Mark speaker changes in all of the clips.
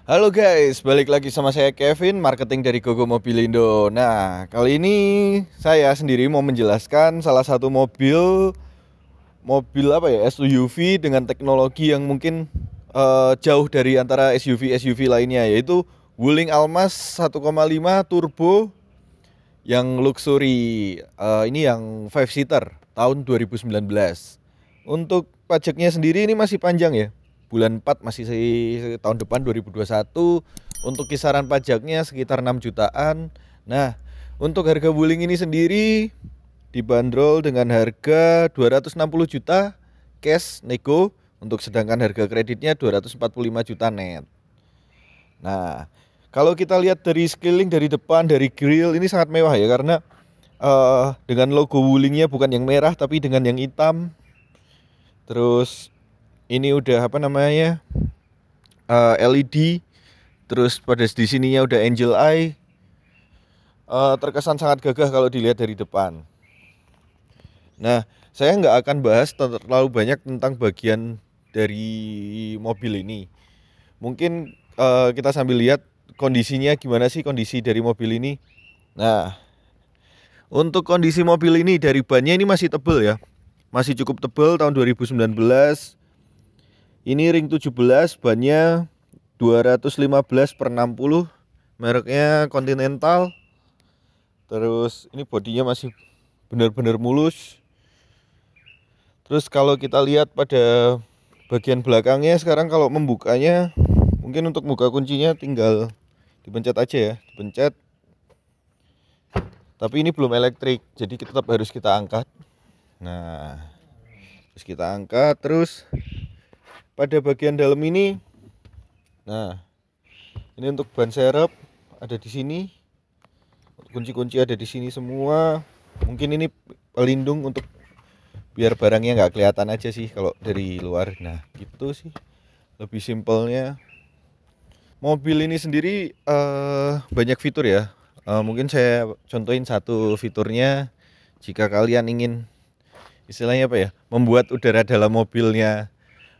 Speaker 1: Halo guys, balik lagi sama saya Kevin, marketing dari Gogo Mobilindo. Nah, kali ini saya sendiri mau menjelaskan salah satu mobil apa ya, SUV dengan teknologi yang mungkin jauh dari antara SUV lainnya, yaitu Wuling Almas 1,5 turbo yang luxury. Ini yang 5 seater tahun 2019. Untuk pajaknya sendiri ini masih panjang ya. Bulan 4 masih tahun depan 2021. Untuk kisaran pajaknya sekitar 6 jutaan. Nah, untuk harga Wuling ini sendiri dibanderol dengan harga 260 juta cash nego, untuk sedangkan harga kreditnya 245 juta net. Nah, kalau kita lihat dari sekeliling, dari depan, dari grill, ini sangat mewah ya, karena dengan logo Wulingnya bukan yang merah tapi dengan yang hitam. Terus ini udah apa namanya, LED. Terus pada di sininya udah angel eye. Terkesan sangat gagah kalau dilihat dari depan. Nah, saya nggak akan bahas terlalu banyak tentang bagian dari mobil ini. Mungkin kita sambil lihat kondisinya, gimana sih kondisi dari mobil ini. Nah, untuk kondisi mobil ini, dari bannya ini masih tebel ya, masih cukup tebel tahun 2019. Ini ring 17, bannya 215/60, mereknya Continental. Terus ini bodinya masih benar-benar mulus. Terus kalau kita lihat pada bagian belakangnya, sekarang kalau membukanya, mungkin untuk buka kuncinya tinggal dipencet aja ya, dipencet. Tapi ini belum elektrik, jadi tetap harus kita angkat. Nah, terus kita angkat. Terus pada bagian dalam ini, nah ini untuk ban serep ada di sini, kunci-kunci ada di sini semua. Mungkin ini pelindung untuk biar barangnya nggak kelihatan aja sih kalau dari luar. Nah, gitu sih lebih simpelnya. Mobil ini sendiri banyak fitur ya. Mungkin saya contohin satu fiturnya. Jika kalian ingin istilahnya apa ya, membuat udara dalam mobilnya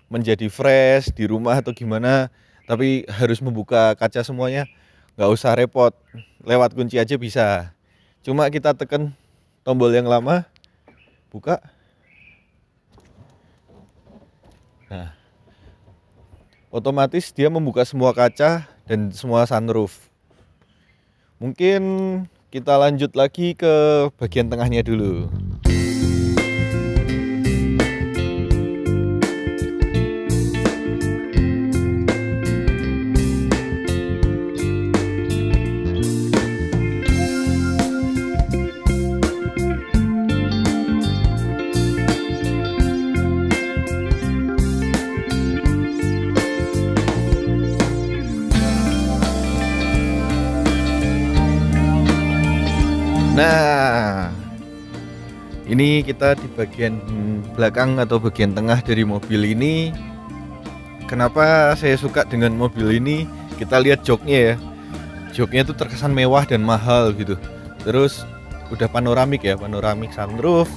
Speaker 1: menjadi fresh di rumah atau gimana, tapi harus membuka kaca semuanya, nggak usah repot, lewat kunci aja bisa. Cuma kita tekan tombol yang lama, buka. Nah, otomatis dia membuka semua kaca dan semua sunroof. Mungkin kita lanjut lagi ke bagian tengahnya dulu. Nah, ini kita di bagian belakang atau bagian tengah dari mobil ini. Kenapa saya suka dengan mobil ini? Kita lihat joknya ya. Joknya tuh terkesan mewah dan mahal gitu. Terus udah panoramik ya, panoramik sunroof.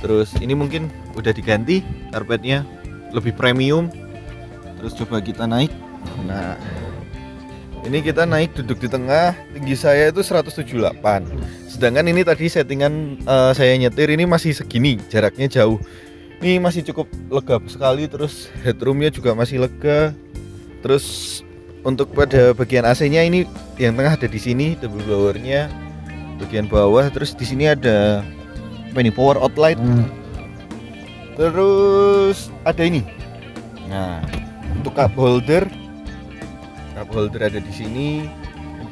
Speaker 1: Terus ini mungkin udah diganti karpetnya, lebih premium. Terus coba kita naik. Nah, ini kita naik, duduk di tengah. Tinggi saya itu 178. Sedangkan ini tadi settingan saya nyetir ini masih segini, jaraknya jauh. Ini masih cukup lega sekali. Terus headroomnya juga masih lega. Terus untuk pada bagian AC-nya ini yang tengah ada di sini, double blowernya bagian bawah. Terus di sini ada apa ini, power outlet. Terus ada ini. Nah, untuk cup holder ada di sini.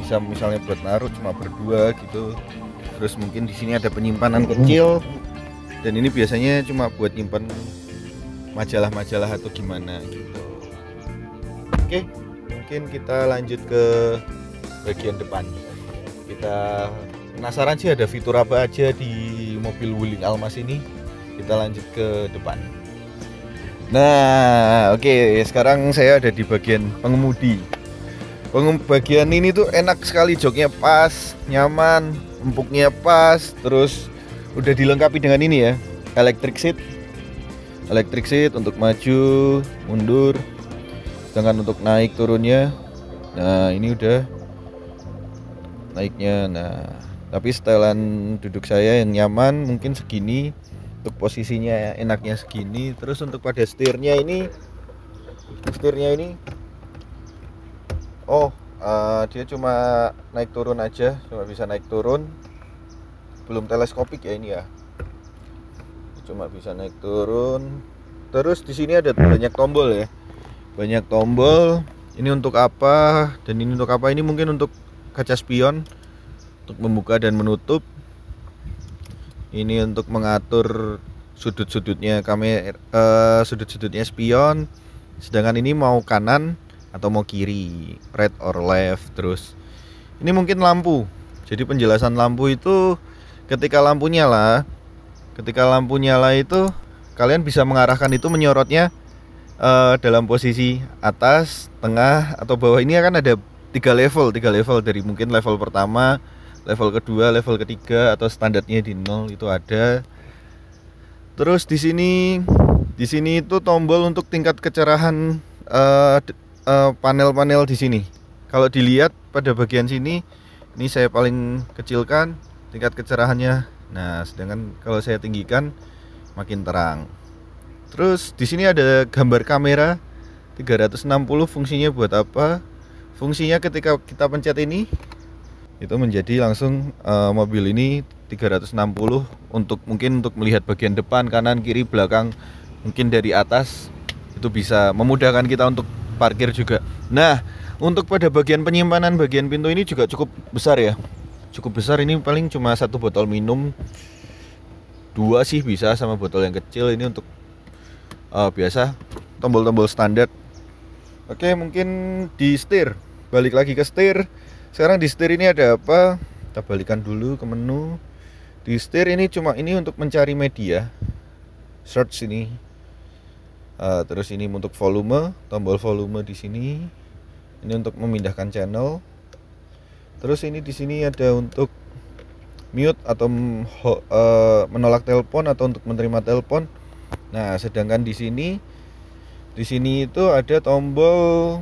Speaker 1: Bisa misalnya buat naruh cuma berdua gitu. Terus mungkin di sini ada penyimpanan kecil, dan ini biasanya cuma buat nyimpan majalah-majalah atau gimana gitu. Oke, mungkin kita lanjut ke bagian depan. Kita penasaran sih ada fitur apa aja di mobil Wuling Almas ini. Kita lanjut ke depan. Nah, oke, sekarang saya ada di bagian pengemudi. Bagian ini tuh enak sekali, joknya pas, nyaman, empuknya pas. Terus udah dilengkapi dengan ini ya, electric seat untuk maju, mundur. Sedangkan untuk naik turunnya, Nah, ini udah naiknya. Nah, tapi setelan duduk saya yang nyaman mungkin segini, untuk posisinya enaknya segini. Terus untuk pada setirnya ini dia cuma naik turun aja, cuma bisa naik turun, belum teleskopik ya ini ya, cuma bisa naik turun. Terus di sini ada banyak tombol ya, banyak tombol. Ini untuk apa dan ini untuk apa? Ini mungkin untuk kaca spion, untuk membuka dan menutup. Ini untuk mengatur sudut-sudutnya kamera, sudut-sudutnya spion. Sedangkan ini mau kanan atau mau kiri, right or left. Terus ini mungkin lampu. Jadi penjelasan lampu itu ketika lampu nyala itu kalian bisa mengarahkan itu menyorotnya dalam posisi atas, tengah, atau bawah. Ini akan ada tiga level dari mungkin level pertama, level kedua, level ketiga, atau standarnya di 0 itu ada. Terus di sini itu tombol untuk tingkat kecerahan panel-panel di sini. Kalau dilihat pada bagian sini, ini saya paling kecilkan tingkat kecerahannya. Nah, sedangkan kalau saya tinggikan makin terang. Terus di sini ada gambar kamera 360. Fungsinya buat apa? Fungsinya ketika kita pencet ini, itu menjadi langsung mobil ini 360 untuk mungkin untuk melihat bagian depan, kanan, kiri, belakang, mungkin dari atas. Itu bisa memudahkan kita untuk parkir juga. Nah, untuk pada bagian penyimpanan bagian pintu ini juga cukup besar ya. Cukup besar, ini paling cuma 1 botol minum, 2 sih bisa sama botol yang kecil. Ini untuk biasa tombol-tombol standar. Oke, mungkin di setir, balik lagi ke setir. Sekarang di setir ini ada apa? Kita balikan dulu ke menu. Di setir ini cuma ini untuk mencari media, search ini. Terus ini untuk volume, tombol volume di sini. Ini untuk memindahkan channel. Terus ini di sini ada untuk mute atau menolak telepon atau untuk menerima telepon. Nah, sedangkan di sini itu ada tombol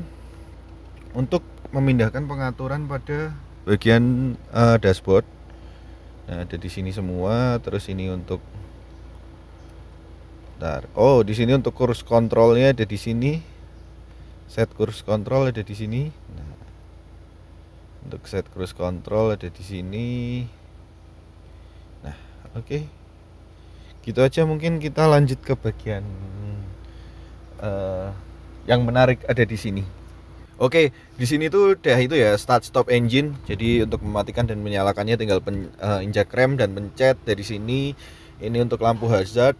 Speaker 1: untuk memindahkan pengaturan pada bagian dashboard. Nah, ada di sini semua. Terus ini untuk di sini untuk cruise controlnya ada di sini. Set cruise control ada di sini. Nah, untuk set cruise control ada di sini. Nah, oke. Gitu aja, mungkin kita lanjut ke bagian yang menarik ada di sini. Oke, di sini tuh udah itu ya, start stop engine. Jadi untuk mematikan dan menyalakannya tinggal injak rem dan pencet dari sini. Ini untuk lampu hazard.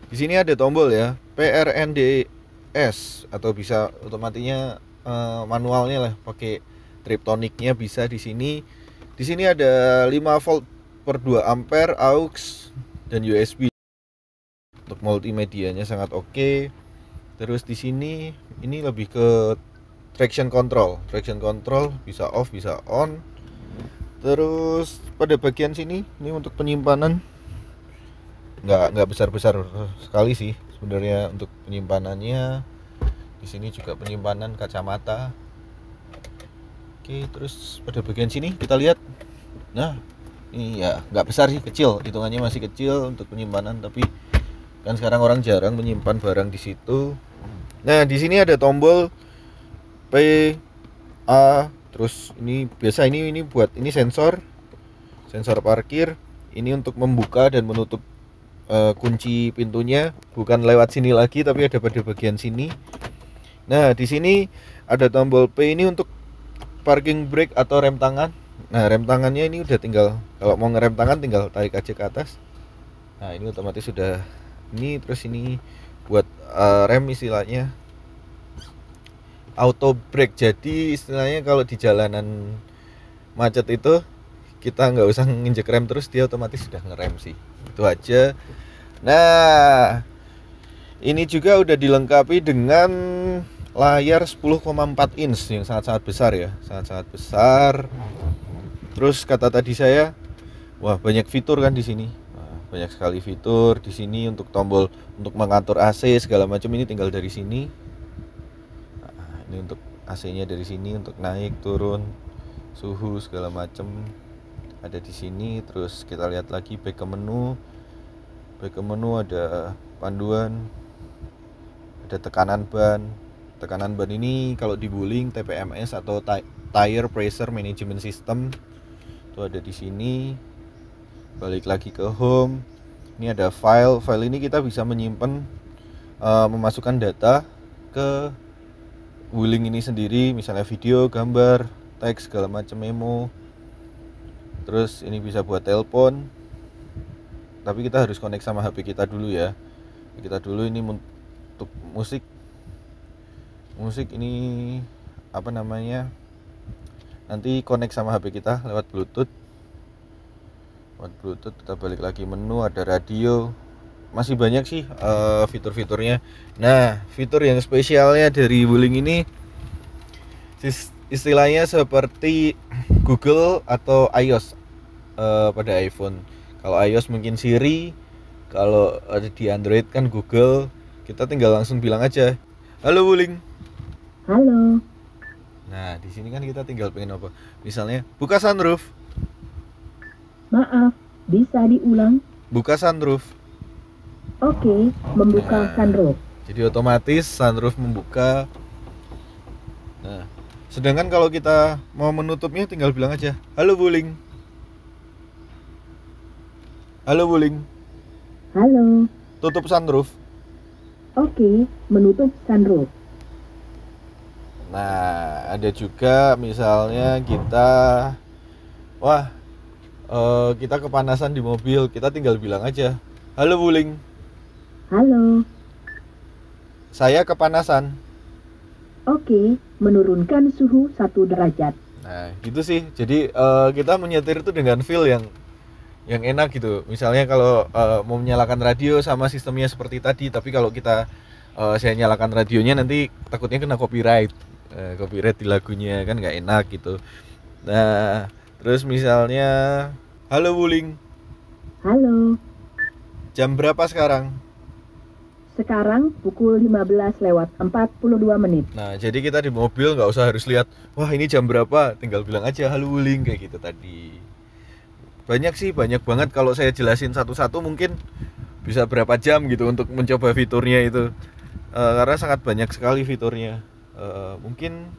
Speaker 1: Di sini ada tombol ya, PRNDS, atau bisa otomatinya manualnya lah, pakai triptoniknya bisa di sini. Di sini ada 5 volt per 2 ampere, aux dan USB. Untuk multimedianya sangat oke. Terus di sini ini lebih ke traction control bisa off bisa on. Terus pada bagian sini ini untuk penyimpanan, nggak besar sekali sih sebenarnya untuk penyimpanannya. Di sini juga penyimpanan kacamata. Oke, terus pada bagian sini kita lihat. Nah, ini ya nggak besar sih, kecil, hitungannya masih kecil untuk penyimpanan, tapi kan sekarang orang jarang menyimpan barang di situ. Nah, di sini ada tombol P, A, terus ini biasa ini buat ini sensor parkir. Ini untuk membuka dan menutup kunci pintunya, bukan lewat sini lagi tapi ada pada bagian sini. Nah, di sini ada tombol P ini untuk parking brake atau rem tangan. Nah, rem tangannya ini udah tinggal, kalau mau ngerem tangan tinggal tarik aja ke atas. Nah, ini otomatis sudah ini. Terus ini buat rem, istilahnya auto brake. Jadi istilahnya kalau di jalanan macet itu kita nggak usah nginjek rem terus, dia otomatis sudah ngerem sih. Itu aja. Nah, ini juga udah dilengkapi dengan layar 10,4 inch yang sangat-sangat besar ya, sangat-sangat besar. Terus kata tadi saya, wah banyak fitur kan di sini. Banyak sekali fitur di sini. Untuk tombol untuk mengatur AC segala macam ini tinggal dari sini. Nah, ini untuk AC-nya dari sini untuk naik turun suhu segala macem ada di sini. Terus kita lihat lagi back ke menu. Back ke menu ada panduan, ada tekanan ban. Tekanan ban ini kalau di Wuling TPMS atau Tire Pressure Management System itu ada di sini. Balik lagi ke home. Ini ada file. File ini kita bisa menyimpan memasukkan data ke Wuling ini sendiri, misalnya video, gambar, teks segala macam, memo. Terus ini bisa buat telepon. Tapi kita harus connect sama HP kita dulu ya. Kita dulu ini untuk musik. Musik ini apa namanya? Nanti connect sama HP kita lewat Bluetooth. Lewat Bluetooth kita balik lagi menu, ada radio. Masih banyak sih fitur-fiturnya. Nah, fitur yang spesialnya dari Wuling ini istilahnya seperti Google atau iOS pada iPhone. Kalau iOS mungkin Siri, kalau di Android kan Google. Kita tinggal langsung bilang aja, "Halo Wuling."
Speaker 2: Halo.
Speaker 1: Nah, di sini kan kita tinggal pengen apa? Misalnya, buka sunroof.
Speaker 2: Maaf, bisa diulang?
Speaker 1: Buka sunroof.
Speaker 2: Oke, membuka sunroof.
Speaker 1: Jadi otomatis sunroof membuka. Nah, sedangkan kalau kita mau menutupnya tinggal bilang aja, "Halo Wuling." Halo Wuling.
Speaker 2: Halo.
Speaker 1: Tutup sunroof.
Speaker 2: Oke, menutup sunroof.
Speaker 1: Nah, ada juga misalnya kita kepanasan di mobil, kita tinggal bilang aja, "Halo Wuling,
Speaker 2: Halo.
Speaker 1: saya kepanasan."
Speaker 2: Oke, menurunkan suhu 1 derajat.
Speaker 1: Nah, gitu sih. Jadi kita menyetir itu dengan feel yang enak gitu. Misalnya kalau mau menyalakan radio sama sistemnya seperti tadi, tapi kalau saya nyalakan radionya nanti takutnya kena copyright. Copyright di lagunya kan nggak enak gitu. Nah, terus misalnya, "Halo Wuling,
Speaker 2: Halo.
Speaker 1: jam berapa sekarang?"
Speaker 2: Sekarang pukul 15:42.
Speaker 1: Nah, jadi kita di mobil nggak usah harus lihat, wah ini jam berapa, tinggal bilang aja "Halo Wuling" kayak gitu tadi. Banyak banget. Kalau saya jelasin satu-satu mungkin bisa berapa jam gitu untuk mencoba fiturnya itu, karena sangat banyak sekali fiturnya. Mungkin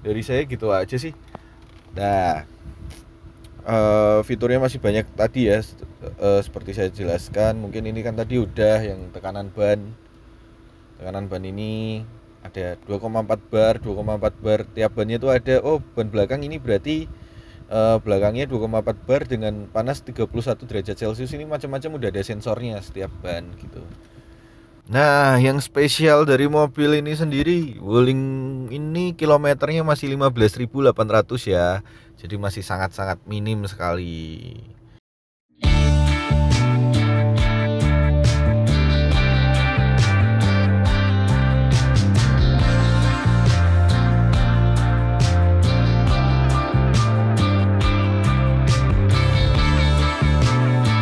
Speaker 1: dari saya gitu aja sih. Nah, fiturnya masih banyak tadi ya, seperti saya jelaskan. Mungkin ini kan tadi udah yang tekanan ban ini ada 2,4 bar. Tiap bannya itu ada, ban belakang ini berarti belakangnya 2,4 bar dengan panas 31 derajat Celcius. Ini macam-macam udah ada sensornya setiap ban gitu. Nah, yang spesial dari mobil ini sendiri, Wuling ini kilometernya masih 15.800 ya. Jadi masih sangat-sangat minim sekali.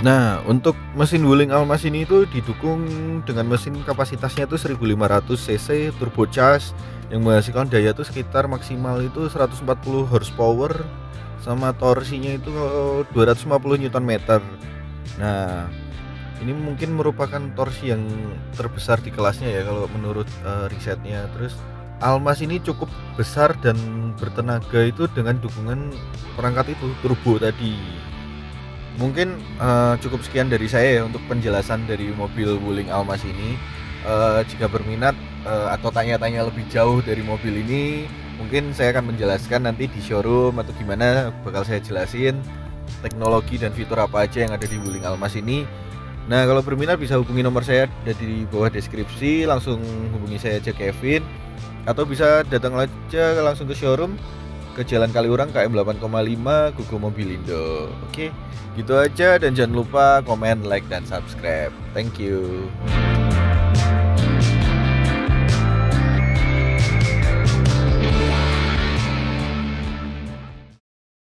Speaker 1: Nah, untuk mesin Wuling Almas ini itu didukung dengan mesin kapasitasnya itu 1500 cc turbocharged yang menghasilkan daya itu sekitar maksimal itu 140 horsepower sama torsinya itu 250 Nm. Nah, ini mungkin merupakan torsi yang terbesar di kelasnya ya kalau menurut risetnya. Terus Almas ini cukup besar dan bertenaga itu dengan dukungan perangkat itu turbo tadi. Mungkin cukup sekian dari saya ya untuk penjelasan dari mobil Wuling Almas ini. Jika berminat atau tanya-tanya lebih jauh dari mobil ini, mungkin saya akan menjelaskan nanti di showroom atau gimana, bakal saya jelasin teknologi dan fitur apa aja yang ada di Wuling Almas ini. Nah, kalau berminat bisa hubungi nomor saya ada di bawah deskripsi, langsung hubungi saya aja Kevin, atau bisa datang aja langsung ke showroom ke Jalan Kaliurang KM 8,5 Gogo Mobilindo. Oke, gitu aja, dan jangan lupa komen, like, dan subscribe. Thank you.